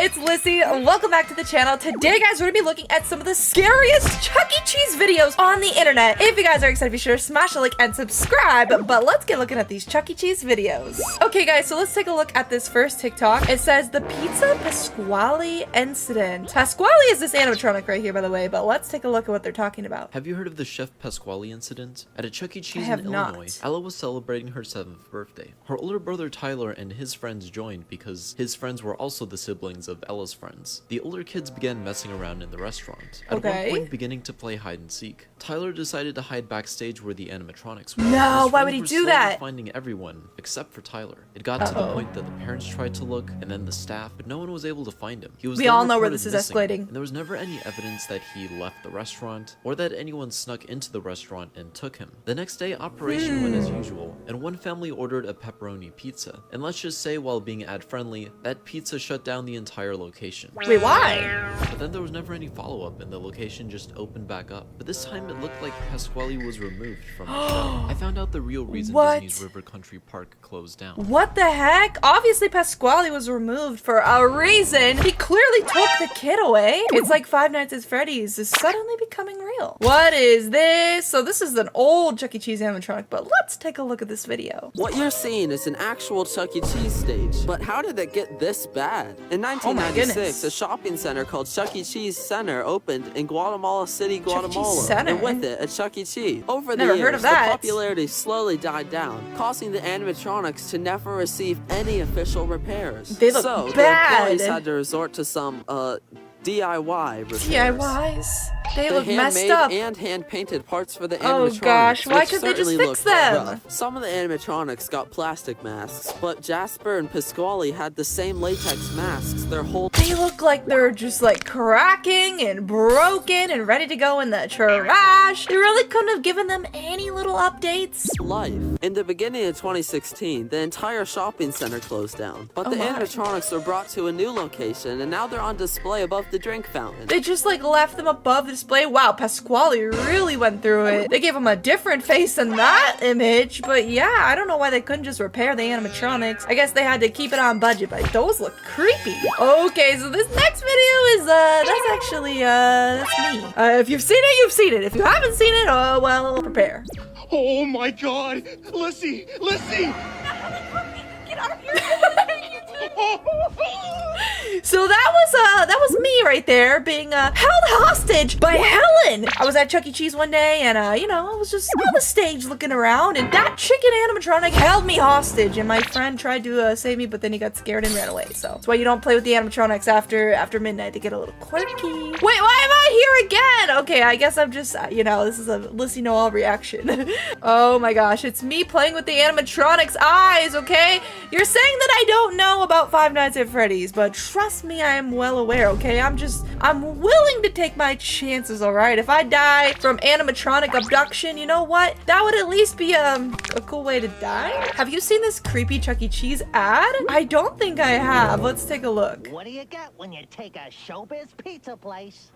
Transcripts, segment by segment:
it's Lyssy. Welcome back to the channel. Today, guys, we're gonna be looking at some of the scariest Chuck E. Cheese videos on the internet. If you guys are excited, be sure to smash a like and subscribe. But let's get looking at these Chuck E. Cheese videos. Okay, guys, so let's take a look at this first TikTok. It says the Pizza Pasquale incident. Pasquale is this animatronic right here, by the way, but let's take a look at what they're talking about. Have you heard of the Chef Pasquale incident? At a Chuck E. Cheese have in not. Illinois, Ella was celebrating her 7th birthday. Her older brother Tyler and his friends joined because his friends were also the siblings of Ella's friends. The older kids began messing around in the restaurant, at one point beginning to play hide and seek. Tyler decided to hide backstage where the animatronics were. No, why would he do that? Finding everyone except for Tyler. It got to the point that the parents tried to look, and then the staff, but no one was able to find him. He was We all know where this is escalating. And there was never any evidence that he left the restaurant or that anyone snuck into the restaurant and took him. The next day, operation went as usual, and one family ordered a pepperoni pizza. And let's just say, while being ad-friendly, that pizza shut down the entire location. Wait, why? But then there was never any follow-up, and the location just opened back up. But this time, it looked like Pasquale was removed from the show. I found out the real reason Disney's River Country Park closed down. What the heck? Obviously, Pasquale was removed for a reason. He clearly took the kid away. It's like Five Nights at Freddy's is suddenly becoming real. What is this? So this is an old Chuck E. Cheese animatronic, but let's take a look at this video. What you're seeing is an actual Chuck E. Cheese stage. But how did it get this bad? In 1996, a shopping center called Chuck E. Cheese Center opened in Guatemala City, Guatemala. And with it, a Chuck E. Cheese. Over the years, the popularity slowly died down, causing the animatronics to never receive any official repairs. They look so bad. The employees had to resort to some DIY repairs. DIYs? They look messed up. And hand-painted parts for the animatronics. Oh gosh, why couldn't they just fix them? Rough. Some of the animatronics got plastic masks, but Jasper and Pasquale had the same latex masks their whole— They look like they're just like cracking and broken and ready to go in the trash. They really couldn't have given them any little updates. life. In the beginning of 2016, the entire shopping center closed down, but the animatronics were brought to a new location, and now they're on display above the drink fountain. They just like left them above the display. Wow, Pasquale really went through it. They gave him a different face than that image, but yeah, I don't know why they couldn't just repair the animatronics. I guess they had to keep it on budget, but those look creepy. Okay, so this next video is that's actually that's me. If you've seen it, you've seen it. If you haven't seen it, well, prepare. Oh my God, Lyssy, Lyssy! Get out of here! So that was me right there being held hostage by Helen. I was at Chuck E. Cheese one day and you know, I was just on the stage looking around and that chicken animatronic held me hostage and my friend tried to save me, but then he got scared and ran away. So that's why you don't play with the animatronics after midnight. They get a little quirky. Wait, why am I here again? Okay, I guess I'm just you know, this is a Lyssy Noel reaction. Oh my gosh, it's me playing with the animatronics eyes, okay? You're saying that I don't know about Five Nights at Freddy's, but trust me, I am well aware, okay? I'm willing to take my chances, alright? If I die from animatronic abduction, you know what? That would at least be a cool way to die. Have you seen this creepy Chuck E. Cheese ad? I don't think I have. Let's take a look. What do you get when you take a showbiz pizza place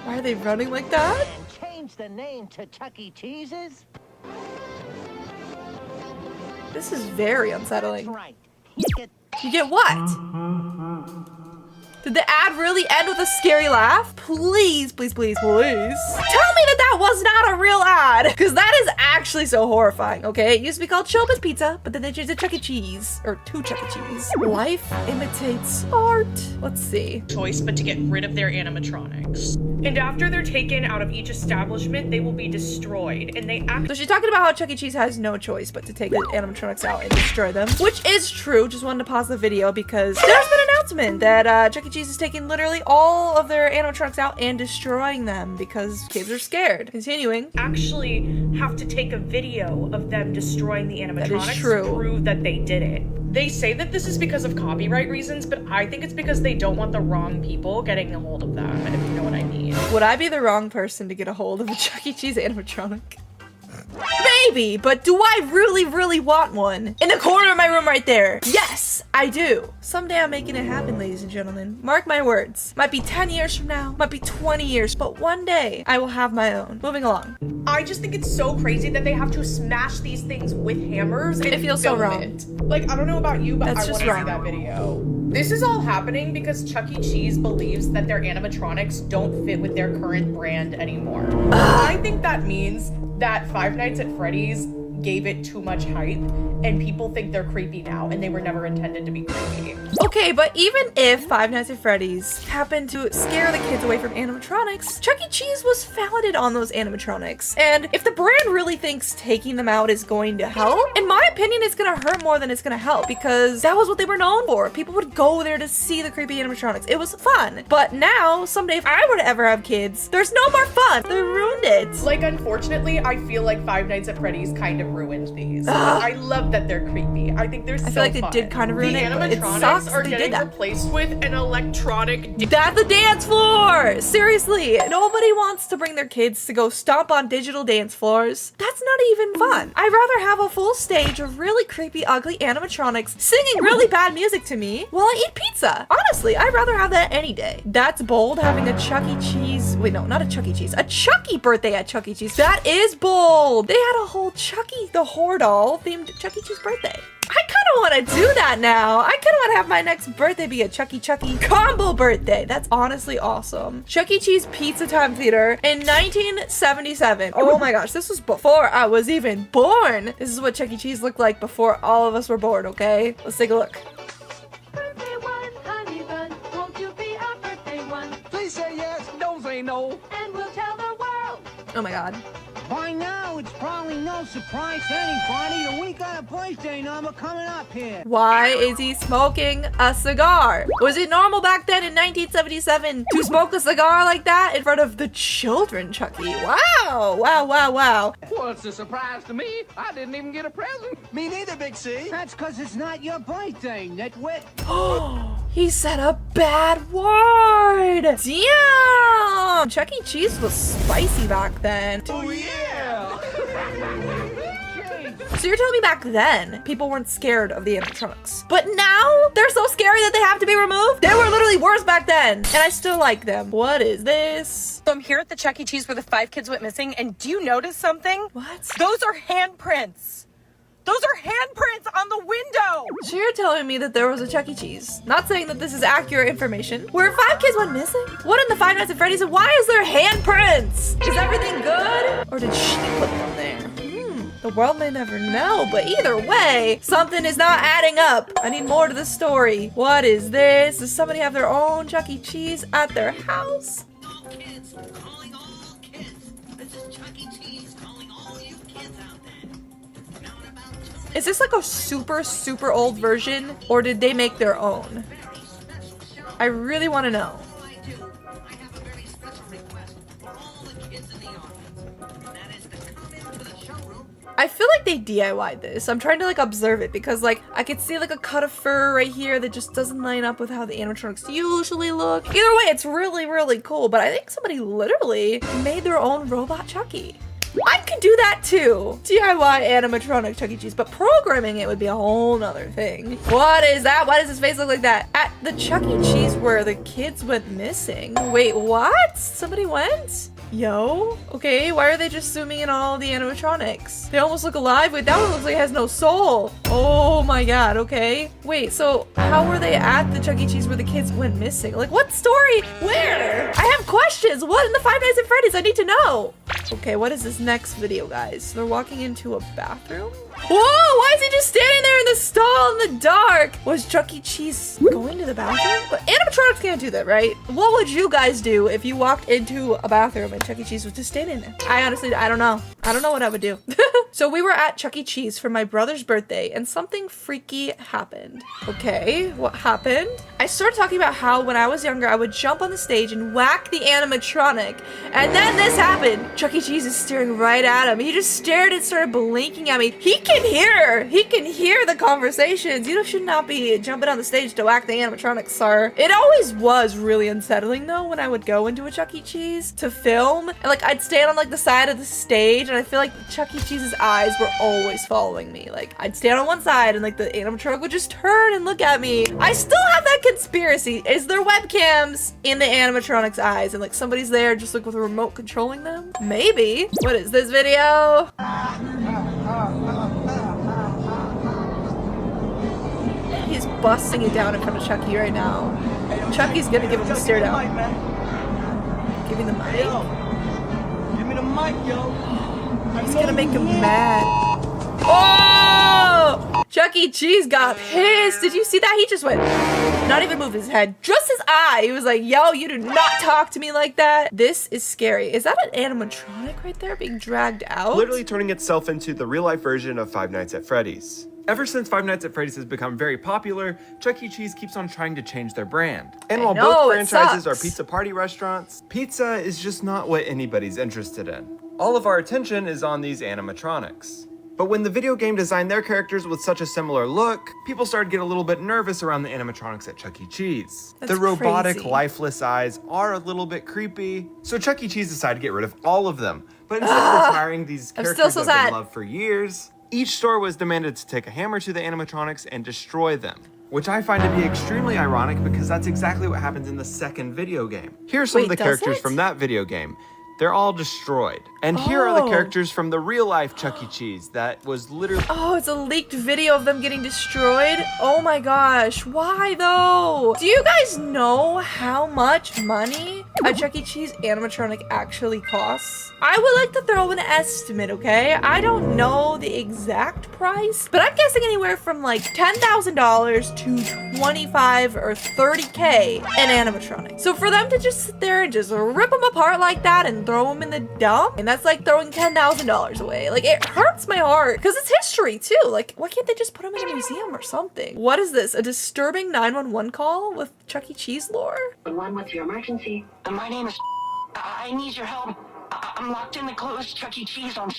Why are they running like that? and change the name to Chuck E. Cheese's? This is very unsettling. That's right. You get what? Did the ad really end with a scary laugh? Please, please, please, please. Tell me that that was not a real ad, because that is actually so horrifying, okay? It used to be called Showbiz Pizza, but then they changed it to Chuck E. Cheese, or to Chuck E. Cheese. Life imitates art. Let's see. Choice but to get rid of their animatronics. And after they're taken out of each establishment, they will be destroyed. And they So she's talking about how Chuck E. Cheese has no choice but to take the animatronics out and destroy them, which is true. Just wanted to pause the video because there's been an announcement that Chuck E. Cheese is taking literally all of their animatronics out and destroying them because kids are scared. Continuing. actually have to take a video of them destroying the animatronics to prove that they did it. They say that this is because of copyright reasons, but I think it's because they don't want the wrong people getting a hold of them, if you know what I mean. Would I be the wrong person to get a hold of a Chuck E. Cheese animatronic? Maybe! Maybe, but do I really, really want one? In the corner of my room right there. Yes, I do. Someday I'm making it happen, ladies and gentlemen. Mark my words. Might be 10 years from now, might be 20 years, but one day I will have my own. Moving along. I just think it's so crazy that they have to smash these things with hammers and it feels so wrong. Like, I don't know about you, but That's I want to see that video. This is all happening because Chuck E. Cheese believes that their animatronics don't fit with their current brand anymore. I think that means that Five Nights at Freddy's gave it too much hype and people think they're creepy now and they were never intended to be creepy. Okay, but even if Five Nights at Freddy's happened to scare the kids away from animatronics, Chuck E. Cheese was founded on those animatronics. And if the brand really thinks taking them out is going to help, in my opinion, it's gonna hurt more than it's gonna help because that was what they were known for. People would go there to see the creepy animatronics. It was fun. But now, someday, if I were to ever have kids, there's no more fun. They ruined it. Like, unfortunately, I feel like Five Nights at Freddy's kind of ruined these. I love that they're creepy. I think they're so fun. I feel like they did kind of ruin it, but it sucks are getting replaced with an electronic That's the dance floor! Seriously, nobody wants to bring their kids to go stomp on digital dance floors. That's not even fun. I'd rather have a full stage of really creepy, ugly animatronics singing really bad music to me while I eat pizza. Honestly, I'd rather have that any day. That's bold, having a Chuck E. Cheese. Wait, no, not a Chuck E. Cheese. A Chucky birthday at Chuck E. Cheese. That is bold. They had a whole Chucky the Whore doll themed Chuck E. Cheese birthday. I kind of want to do that now. I kind of want to have my next birthday be a Chucky combo birthday. That's honestly awesome. Chuck E. Cheese Pizza Time Theater in 1977. Oh my gosh, this was before I was even born. This is what Chuck E. Cheese looked like before all of us were born, okay? Let's take a look. Birthday one, honey bun, won't you be our birthday one? Please say yes, don't say no. And we'll tell the world. Oh my god. By now, it's probably no surprise to anybody that we got a birthday number coming up here. Why is he smoking a cigar? Was it normal back then in 1977 to smoke a cigar like that in front of the children, Chucky? Wow, wow, wow, wow. Well, it's a surprise to me. I didn't even get a present. Me neither, Big C. That's because it's not your birthday, nitwit. He said a bad word. Damn. Chuck E. Cheese was spicy back then. Oh, yeah. So you're telling me back then, people weren't scared of the animatronics. But now, they're so scary that they have to be removed? They were literally worse back then. And I still like them. What is this? So I'm here at the Chuck E. Cheese where the 5 kids went missing, and do you notice something? What? Those are handprints. Those are handprints on the window! So you're telling me that there was a Chuck E. Cheese, not saying that this is accurate information, where 5 kids went missing? What in the Five Nights at Freddy's, and why is there handprints? Is everything good? Or did she put them there? The world may never know, but either way, something is not adding up. I need more to the story. What is this? Does somebody have their own Chuck E. Cheese at their house? All kids, calling all kids. This is Chuck E. Cheese calling all you kids out there. Is this like a super, super old version, or did they make their own? I really want to know. I feel like they DIY'd this. I'm trying to like observe it because like I could see like a cut of fur right here that just doesn't line up with how the animatronics usually look. Either way, it's really, really cool, but I think somebody literally made their own robot Chucky. I could do that too. DIY animatronic Chuck E. Cheese, but programming it would be a whole nother thing. What is that? Why does his face look like that? At the Chuck E. Cheese where the kids went missing. Wait, what? Somebody went? Yo, okay, why are they just zooming in on all the animatronics? They almost look alive. Wait, that one looks like it has no soul. Oh my god, okay. Wait, so how were they at the Chuck E. Cheese where the kids went missing? Like, what story? Where? I have questions. What in the Five Nights at Freddy's? I need to know. Okay, what is this next video, guys? They're walking into a bathroom? Whoa, why is he just standing there in the stall in the dark? Was Chuck E. Cheese going to the bathroom? But animatronics can't do that, right? What would you guys do if you walked into a bathroom and Chuck E. Cheese was just standing there? I honestly, I don't know. I don't know what I would do. So we were at Chuck E. Cheese for my brother's birthday and something freaky happened. Okay, what happened? I started talking about how when I was younger, I would jump on the stage and whack the animatronic. And then this happened. Chuck E. Cheese is staring right at him. He just stared and started blinking at me. He can hear the conversations. You should not be jumping on the stage to whack the animatronics, sir. It always was really unsettling though when I would go into a Chuck E. Cheese to film. And like I'd stand on like the side of the stage and I feel like Chuck E. Cheese's eyes were always following me. Like I'd stand on one side and like the animatronic would just turn and look at me. I still have that conspiracy. Is there webcams in the animatronic's eyes and like somebody's there just like with a remote controlling them? Maybe. What is this video? He's busting it down in front of Chucky right now. Chucky's gonna give him a stare down. Give me the mic. Give me the mic, yo. He's gonna make him mad. Oh! Chuck E. Cheese got pissed. Did you see that? He just went, not even move his head, just his eye. He was like, yo, you do not talk to me like that. This is scary. Is that an animatronic right there being dragged out? Literally turning itself into the real life version of Five Nights at Freddy's. Ever since Five Nights at Freddy's has become very popular, Chuck E. Cheese keeps on trying to change their brand. And while both franchises are pizza party restaurants, pizza is just not what anybody's interested in. All of our attention is on these animatronics. But when the video game designed their characters with such a similar look, people started to get a little bit nervous around the animatronics at Chuck E. Cheese. That's the robotic, crazy. lifeless eyes are a little bit creepy, so Chuck E. Cheese decided to get rid of all of them. But instead of retiring these characters that have been loved for years, each store was demanded to take a hammer to the animatronics and destroy them. Which I find to be extremely ironic because that's exactly what happens in the second video game. Here are some of the characters from that video game. They're all destroyed. And here are the characters from the real life Chuck E. Cheese that was literally— Oh, it's a leaked video of them getting destroyed? Oh my gosh, why though? Do you guys know how much money a Chuck E. Cheese animatronic actually costs? I would like to throw an estimate, okay? I don't know the exact price, but I'm guessing anywhere from like $10,000 to 25 or 30K an animatronic. So for them to just sit there and just rip them apart like that and throw them in the dump, and that's like throwing $10,000 away. Like, it hurts my heart because it's history too. Like, why can't they just put them in a museum or something? What is this? A disturbing 911 call with Chuck E. Cheese lore? One, what's your emergency? My name is. I need your help. I'm locked in the closed Chuck E. Cheese on.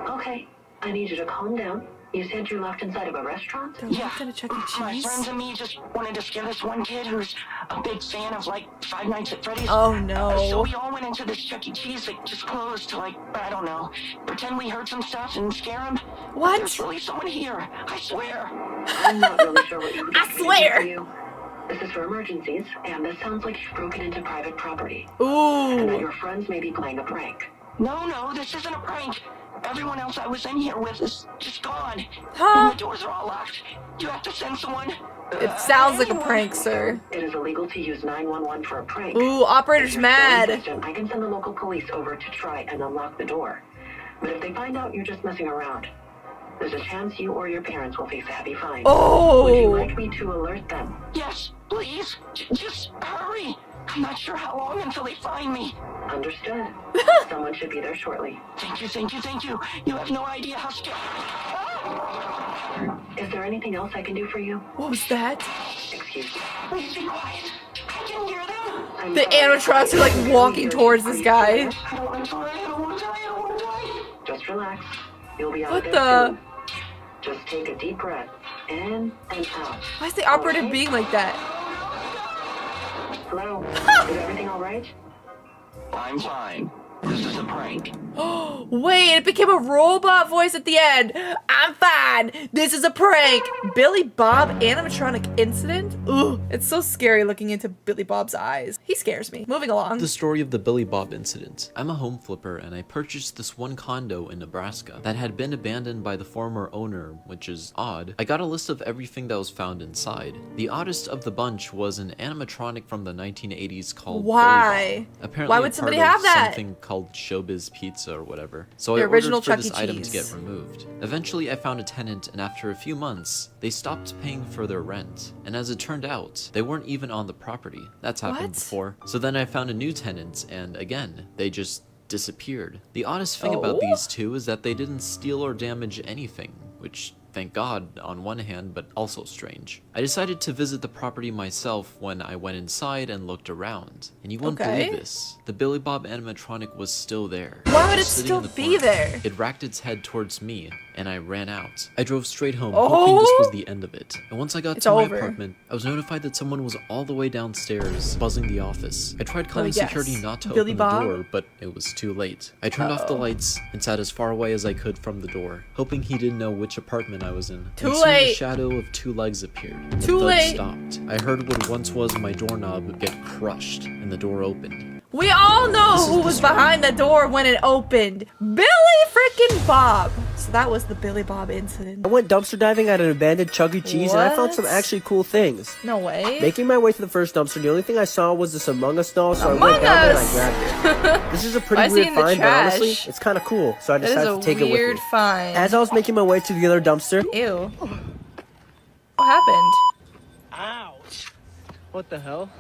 Okay, I need you to calm down. You said you're locked inside of a restaurant? They're locked in a Chuck E. Cheese? My friends and me just wanted to scare this one kid who's a big fan of, like, Five Nights at Freddy's. Oh, no. So we all went into this Chuck E. Cheese that just closed to, like, I don't know, pretend we heard some stuff and scare him. What? There's really someone here, I swear. I'm not really sure what you I swear. This is for emergencies, and this sounds like you've broken into private property. Ooh. And that your friends may be playing a prank. No, this isn't a prank. Everyone else I was in here with is just gone. Huh? And the doors are all locked. You have to send someone. It sounds like a prank, sir. It is illegal to use 911 for a prank. Ooh, operator's mad. I can send the local police over to try and unlock the door. But if they find out you're just messing around, there's a chance you or your parents will face a heavy fine. Oh! Would you like me to alert them? Yes, please. Just hurry. I'm not sure how long until they find me. Understood. Someone should be there shortly. Thank you. You have no idea how scared. Is there anything else I can do for you? What was that? Excuse me. Please be quiet. I can hear them. The animatronics are like walking towards this guy. I'm sorry. I don't want to die. Just relax. You'll be out What of there the? soon. Just take a deep breath. In and out. Why is the operator being like that? Hello? Is everything all right? I'm fine. This is a prank. Wait, it became a robot voice at the end. I'm fine. This is a prank. Billy Bob animatronic incident? Ooh, it's so scary looking into Billy Bob's eyes. He scares me. Moving along. The story of the Billy Bob incident. I'm a home flipper and I purchased this one condo in Nebraska that had been abandoned by the former owner, which is odd. I got a list of everything that was found inside. The oddest of the bunch was an animatronic from the 1980s called Why? Billy Bob. Apparently Why a would somebody part of have that? something called Showbiz Pizza or whatever. So The I original ordered for Chuck E. this item to Cheese. get removed. Eventually I found a tenant and after a few months, they stopped paying for their rent. And as it turned out, they weren't even on the property. That's happened What? before. So then I found a new tenant and again, they just disappeared. The oddest thing about Oh? these two is that they didn't steal or damage anything, which thank God on one hand, but also strange. I decided to visit the property myself when I went inside and looked around. And you won't believe this. The Billy Bob animatronic was still there. Why would it still be there? It racked its head towards me, and I ran out. I drove straight home, hoping this was the end of it. And once I got to my apartment, I was notified that someone was all the way downstairs, buzzing the office. I tried calling security not to open the door, but it was too late. I turned off the lights and sat as far away as I could from the door, hoping he didn't know which apartment I was in. Too and late. soon the shadow of two legs appeared. Too late. Stopped. I heard what once was my doorknob get crushed, and the door opened. We all know who was behind the door when it opened. Billy freaking Bob. So that was the Billy Bob incident. I went dumpster diving at an abandoned Chuck E. Cheese and I found some actually cool things. No way. Making my way to the first dumpster, the only thing I saw was this Among Us doll, so I went down there and I grabbed it. This is a pretty weird find, but honestly, it's kind of cool, so I decided to take it with me. Weird find. As I was making my way to the other dumpster... Ew. What happened? Ouch. What the hell?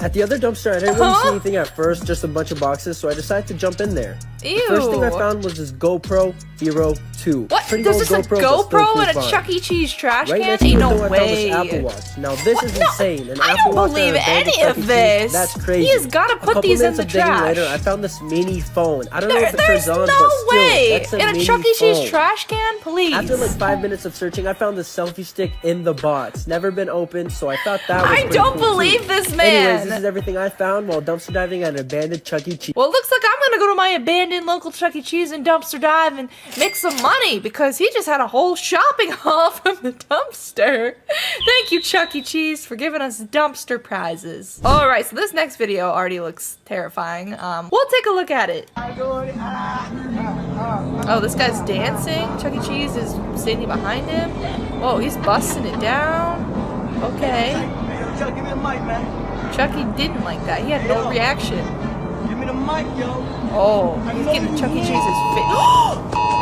At the other dumpster, I didn't really see anything at first, just a bunch of boxes, so I decided to jump in there. Ew. The first thing I found was this GoPro Hero 2. What? There's just a GoPro and a Chuck E. Cheese trash can? Ain't no way. Apple Watch. Now this is insane. I don't believe any of this. That's crazy. He has got to put these in the trash. Later, I found this mini phone. I don't know if it turns on, but still, that's a mini phone. In a Chuck E. Cheese trash can? Please. After like 5 minutes of searching, I found this selfie stick in the box. Never been opened, so I thought that was I don't believe this man. Anyways, this is everything I found while dumpster diving at an abandoned Chuck E. Cheese. Well, it looks like I'm gonna go to my abandoned local Chuck E. Cheese and dumpster dive and make some money because he just had a whole shopping haul from the dumpster. Thank you, Chuck E. Cheese, for giving us dumpster prizes. All right, so this next video already looks terrifying. We'll take a look at it. Oh, this guy's dancing. Chuck E. Cheese is standing behind him. Whoa, he's busting it down. Okay. Chuck, give me the mic, man. Chucky didn't like that. He had no reaction. Give me the mic, yo. Oh, he's getting Chuck E. Cheese's face.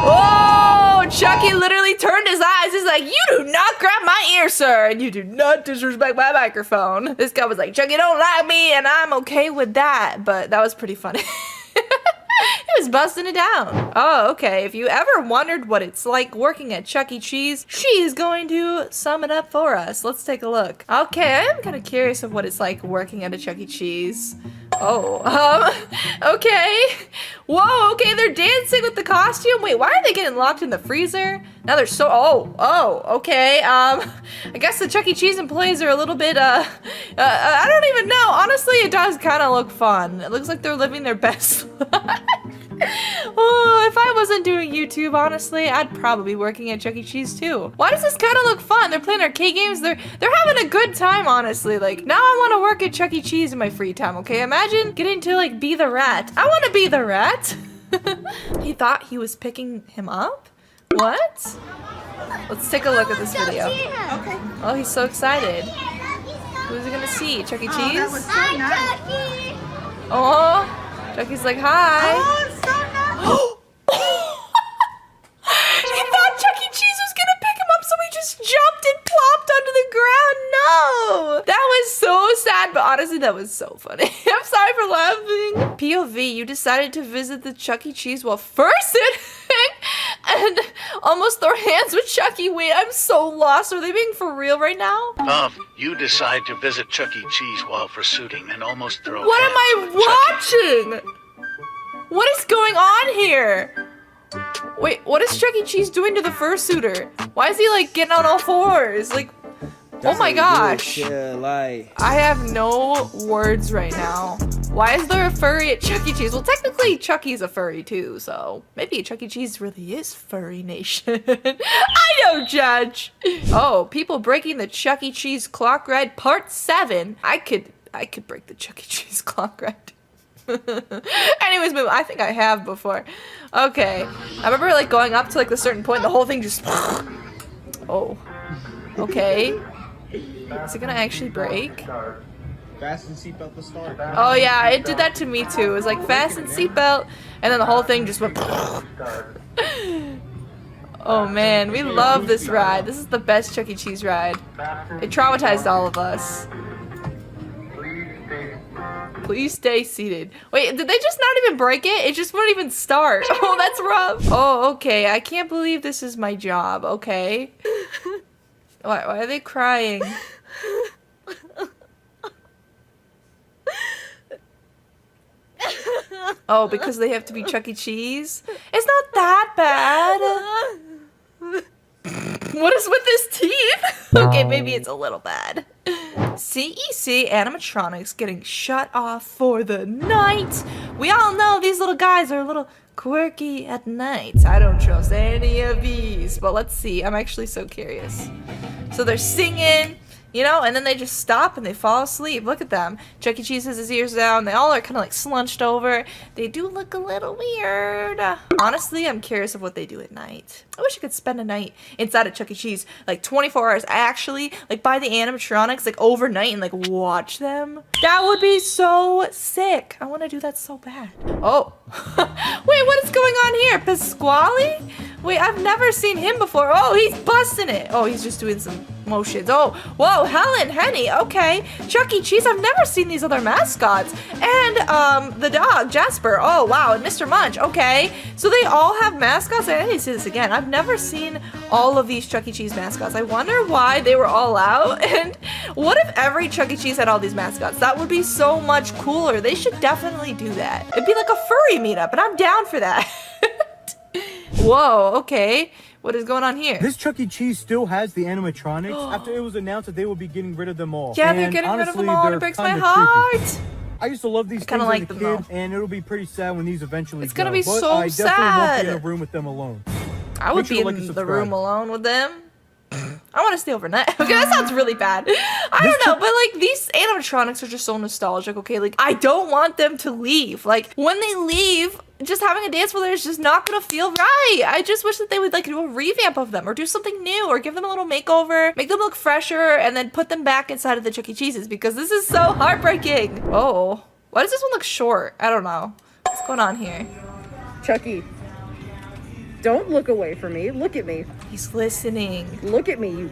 Oh, Chucky literally turned his eyes. He's like, you do not grab my ear, sir, and you do not disrespect my microphone. This guy was like, Chucky don't like me, and I'm okay with that. But that was pretty funny. He was busting it down. Oh, okay. If you ever wondered what it's like working at Chuck E. Cheese, she's going to sum it up for us. Let's take a look. Okay, I am kind of curious of what it's like working at a Chuck E. Cheese. Oh, okay. Whoa, okay, they're dancing with the costume. Wait, why are they getting locked in the freezer? Now they're so, okay. I guess the Chuck E. Cheese employees are a little bit, I don't even know. Honestly, it does kind of look fun. It looks like they're living their best life. Oh, if I wasn't doing YouTube, honestly, I'd probably be working at Chuck E. Cheese too. Why does this kind of look fun? They're playing arcade games. They're having a good time, honestly. Like, now I want to work at Chuck E. Cheese in my free time, okay? Imagine getting to, like, be the rat. I want to be the rat. He thought he was picking him up? What? Let's take a look at this video. Okay. Oh, he's so excited. Who's he gonna see? Chuck E. Cheese? Oh, that was so nice. Oh. Chucky's like, hi. Oh, it's so nice. He thought Chuck E. Cheese was gonna pick him up, so he just jumped and plopped onto the ground. No! That was so sad, but honestly, that was so funny. I'm sorry for laughing. POV, you decided to visit the Chuck E. Cheese while first and almost throw hands with Chucky. Wait, I'm so lost. Are they being for real right now? You decide to visit Chuck E. Cheese while fursuiting and almost throw What am I watching? What is going on here? Wait, what is Chuck E. Cheese doing to the fursuiter? Why is he like getting on all fours? Like, oh my gosh. I have no words right now. Why is there a furry at Chuck E. Cheese? Well, technically Chucky's a furry too, so maybe Chuck E. Cheese really is furry nation. I don't judge. Oh, people breaking the Chuck E. Cheese clock ride part 7. I could break the Chuck E. Cheese clock ride. Anyways, I think I have before. Okay, I remember like going up to like a certain point, and the whole thing just. Oh, okay. Is it gonna actually break? Fasten seatbelt to start. Oh yeah, it did that to me too. It was like fasten seatbelt, and then the whole thing just went. Oh man, we love this ride. This is the best Chuck E. Cheese ride. It traumatized all of us. Please stay seated. Wait, did they just not even break it? It just wouldn't even start. Oh, that's rough. Oh, okay. I can't believe this is my job. Okay. Why are they crying? Oh, because they have to be Chuck E. Cheese? It's not that bad. What is with his teeth? Okay, maybe it's a little bad. CEC animatronics getting shut off for the night. We all know these little guys are a little quirky at night. I don't trust any of these, but let's see. I'm actually so curious. So they're singing, you know, and then they just stop and they fall asleep. Look at them. Chuck E. Cheese has his ears down. They all are kind of like slunched over. They do look a little weird. Honestly, I'm curious of what they do at night. I wish I could spend a night inside of Chuck E. Cheese, like 24 hours. Actually, like buy the animatronics like overnight and like watch them. That would be so sick. I want to do that so bad. Oh, wait, what is going on here? Pasquale? Wait, I've never seen him before. Oh, he's busting it. Oh, he's just doing some motions. Oh, whoa, Helen, Henny, okay. Chuck E. Cheese, I've never seen these other mascots. And, the dog, Jasper. Oh, wow, and Mr. Munch, okay. So they all have mascots? I need to see this again. I've never seen all of these Chuck E. Cheese mascots. I wonder why they were all out. And what if every Chuck E. Cheese had all these mascots? That would be so much cooler. They should definitely do that. It'd be like a furry meetup, and I'm down for that. Whoa, okay. What is going on here? This Chuck E. Cheese still has the animatronics after it was announced that they will be getting rid of them all. Yeah, they're getting rid of them all, and it breaks my heart. Creepy. I used to love these things as a kid, and it'll be pretty sad when these eventually It's gonna be but so I definitely won't be in a sad. room with them alone. I would be in the room alone with them. I want to stay overnight. Okay, that sounds really bad. I don't know, but like these animatronics are just so nostalgic, okay? Like I don't want them to leave. Like when they leave, just having a dance with her is just not gonna feel right. I just wish that they would like do a revamp of them or do something new or give them a little makeover, make them look fresher, and then put them back inside of the Chuck E. Cheeses because this is so heartbreaking. Oh, why does this one look short? I don't know. What's going on here? Chucky, don't look away from me. Look at me. He's listening. Look at me. You.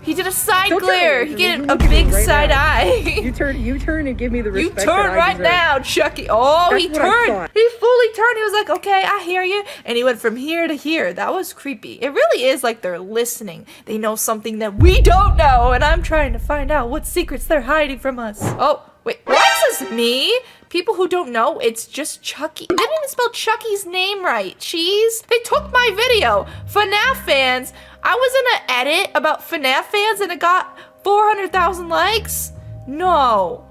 He did a side Don't glare. He did a big side eye. You turn and give me the respect. You turn right now, Chucky. Oh, he turned. He fully turned. He was like, okay, I hear you. And he went from here to here. That was creepy. It really is like they're listening. They know something that we don't know. And I'm trying to find out what secrets they're hiding from us. Oh, wait. Why is this me? People who don't know, it's just Chucky. They didn't spell Chucky's name right. Cheese. They took my video. FNAF fans. I was in an edit about FNAF fans and it got 400,000 likes? No.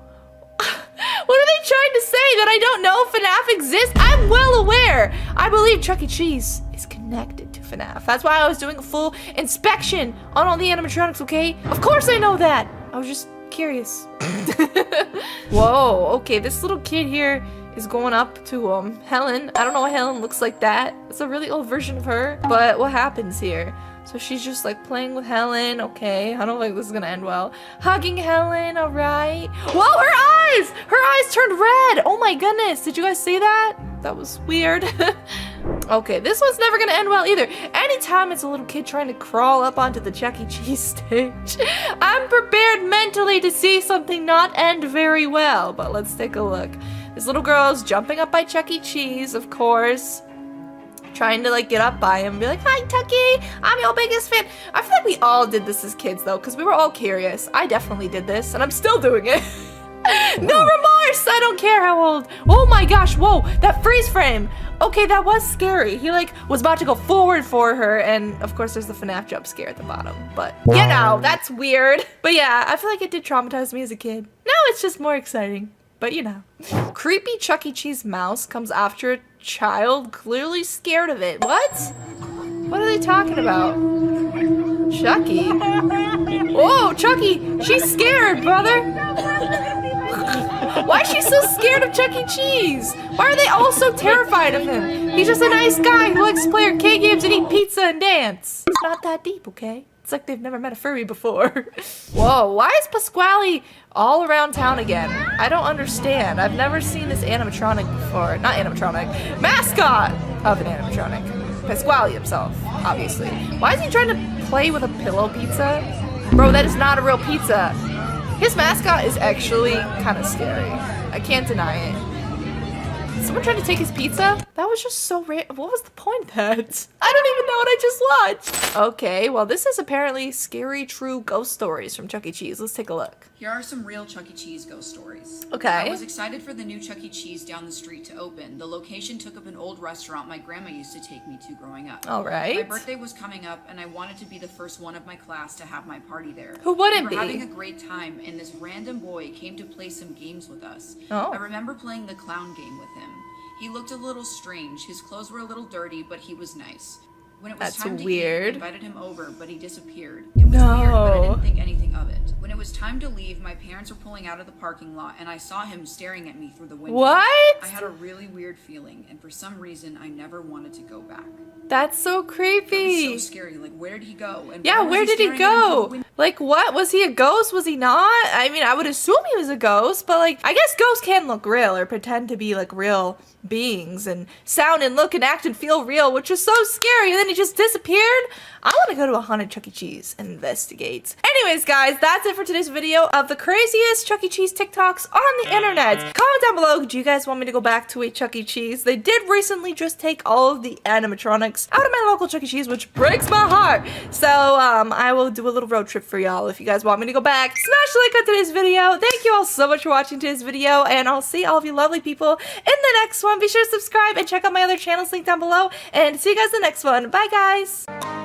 What are they trying to say? That I don't know FNAF exists? I'm well aware. I believe Chuck E. Cheese is connected to FNAF. That's why I was doing a full inspection on all the animatronics, okay? Of course I know that. I was just curious. Whoa, okay, this little kid here is going up to Helen. I don't know why Helen looks like that. It's a really old version of her. But what happens here? So she's just like playing with Helen. Okay, I don't think this is gonna end well. Hugging Helen, all right. Whoa, her eyes! Her eyes turned red! Oh my goodness, did you guys see that? That was weird. Okay, this one's never gonna end well either. Anytime it's a little kid trying to crawl up onto the Chuck E. Cheese stage, I'm prepared mentally to see something not end very well. But let's take a look. This little girl's jumping up by Chuck E. Cheese, of course. Trying to like get up by him and be like, hi Tucky, I'm your biggest fan. I feel like we all did this as kids though, because we were all curious. I definitely did this and I'm still doing it. No remorse, I don't care how old. Oh my gosh, whoa, that freeze frame. Okay, that was scary. He like was about to go forward for her and of course there's the FNAF jump scare at the bottom, but you know, that's weird. But yeah, I feel like it did traumatize me as a kid. Now it's just more exciting. But you know. Creepy Chuck E. Cheese mouse comes after a child clearly scared of it. What? What are they talking about? Chucky? Whoa, Chucky! She's scared, brother! Why is she so scared of Chuck E. Cheese? Why are they all so terrified of him? He's just a nice guy who likes to play arcade games and eat pizza and dance. It's not that deep, okay? It's like they've never met a furry before. Whoa, why is Pasquale all around town again? I don't understand. I've never seen this animatronic before. Not animatronic. Mascot of an animatronic. Pasquale himself, obviously. Why is he trying to play with a pillow pizza? Bro, that is not a real pizza. His mascot is actually kind of scary. I can't deny it. Someone tried to take his pizza? That was just so random. What was the point of that? I don't even know what I just watched. Okay, well, this is apparently scary true ghost stories from Chuck E. Cheese. Let's take a look. Here are some real Chuck E. Cheese ghost stories. Okay. I was excited for the new Chuck E. Cheese down the street to open. The location took up an old restaurant my grandma used to take me to growing up. All right. My birthday was coming up, and I wanted to be the first one of my class to have my party there. Who wouldn't we were be? having a great time, and this random boy came to play some games with us. Oh. I remember playing the clown game with him. He looked a little strange. His clothes were a little dirty, but he was nice. When it was time to eat, I invited him over, but he disappeared. It was weird, but I didn't think anything of it. When it was time to leave, my parents were pulling out of the parking lot, and I saw him staring at me through the window. What? I had a really weird feeling, and for some reason, I never wanted to go back. That's so creepy. That was so scary. Like, where did he go? And yeah, where did he go? Like, what? Was he a ghost? Was he not? I mean, I would assume he was a ghost, but like, I guess ghosts can look real or pretend to be like real beings and sound and look and act and feel real, which is so scary. And then he just disappeared. I want to go to a haunted Chuck E. Cheese and investigate. Anyways, guys, that's it for today's video of the craziest Chuck E. Cheese TikToks on the internet. Comment down below, do you guys want me to go back to a Chuck E. Cheese? They did recently just take all of the animatronics out of my local Chuck E. Cheese, which breaks my heart. So, I will do a little road trip for y'all if you guys want me to go back. Smash the like on today's video. Thank you all so much for watching today's video, and I'll see all of you lovely people in the next one. Be sure to subscribe and check out my other channels linked down below, and see you guys in the next one. Bye, guys.